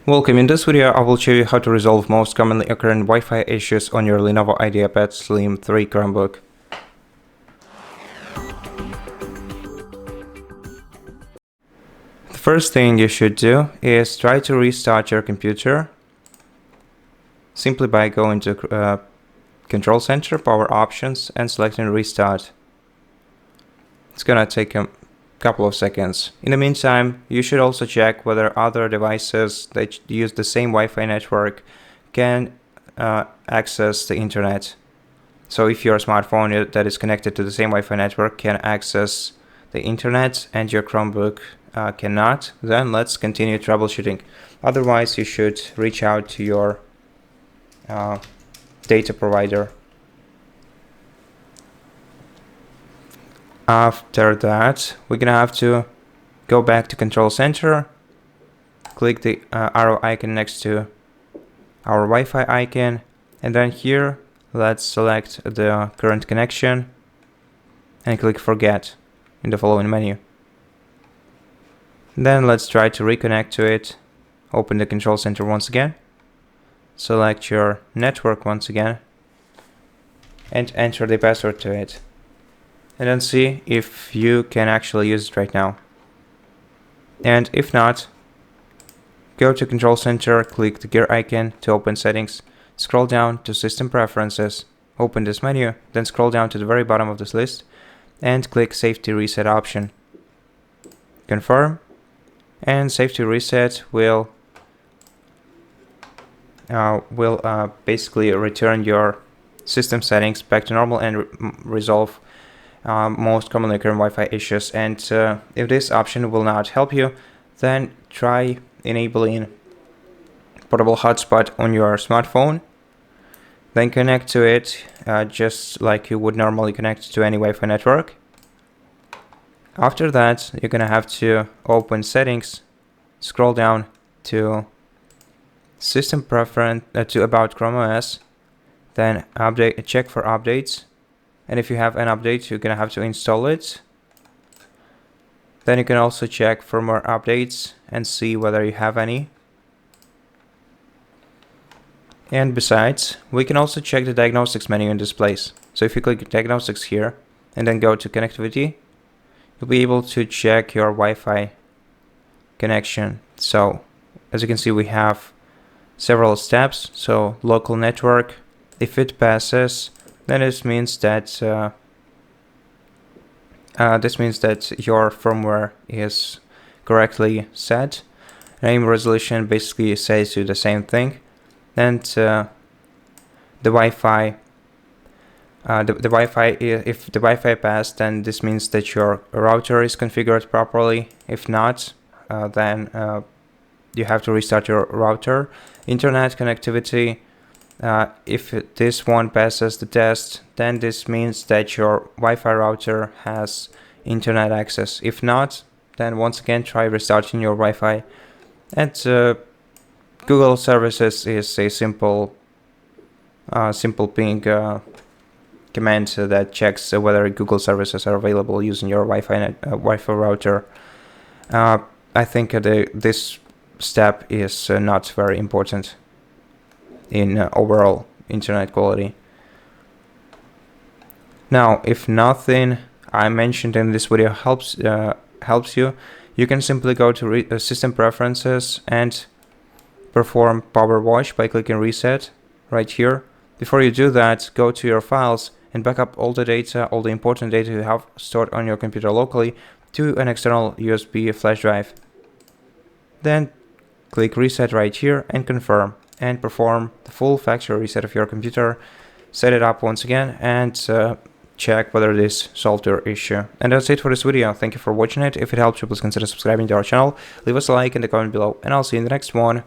Welcome. In this video, I will show you how to resolve most commonly occurring Wi-Fi issues on your LENOVO IdeaPad SLIM 3 Chromebook. The first thing you should do is try to restart your computer simply by going to Control Center, Power Options, and selecting Restart. It's gonna take a couple of seconds. In the meantime, you should also check whether other devices that use the same Wi-Fi network can access the internet. So if your smartphone that is connected to the same Wi-Fi network can access the internet and your Chromebook cannot, then let's continue troubleshooting. Otherwise, you should reach out to your data provider. After that, we're gonna have to go back to Control Center, click the arrow icon next to our Wi-Fi icon, and then here let's select the current connection and click Forget in the following menu. Then let's try to reconnect to it. Open the Control Center once again, select your network once again, and enter the password to it. And then see if you can actually use it right now. And if not, go to Control Center, click the gear icon to open settings, scroll down to System Preferences, open this menu, then scroll down to the very bottom of this list and click Safety Reset option. Confirm, and Safety Reset will basically return your system settings back to normal and resolve most commonly occurring Wi-Fi issues. And if this option will not help you, then try enabling Portable Hotspot on your smartphone. Then connect to it just like you would normally connect to any Wi-Fi network. After that, you're gonna have to open Settings, scroll down to System Preference to About Chrome OS, then check for updates. And if you have an update, you're gonna have to install it. Then you can also check for more updates and see whether you have any. And besides, we can also check the Diagnostics menu in this place. So if you click Diagnostics here and then go to Connectivity, you'll be able to check your Wi-Fi connection. So as you can see, we have several steps. So local network, if it passes, then this means that your firmware is correctly set. Name resolution basically says you the same thing, and the Wi-Fi. If the Wi-Fi passed, then this means that your router is configured properly. If not, then you have to restart your router. Internet connectivity. If this one passes the test, then this means that your Wi-Fi router has internet access. If not, then once again try restarting your Wi-Fi. And Google Services is a simple ping command that checks whether Google services are available using your Wi-Fi router. I think this step is not very important in overall internet quality. Now, if nothing I mentioned in this video helps you, you can simply go to System Preferences and perform Power Wash by clicking Reset right here. Before you do that, go to your files and back up all the data, all the important data you have stored on your computer locally to an external USB flash drive. Then click Reset right here and confirm, and perform the full factory reset of your computer, set it up once again, and check whether this solved your issue. And that's it for this video. Thank you for watching it. If it helped you, please consider subscribing to our channel, leave us a like in the comment below, and I'll see you in the next one.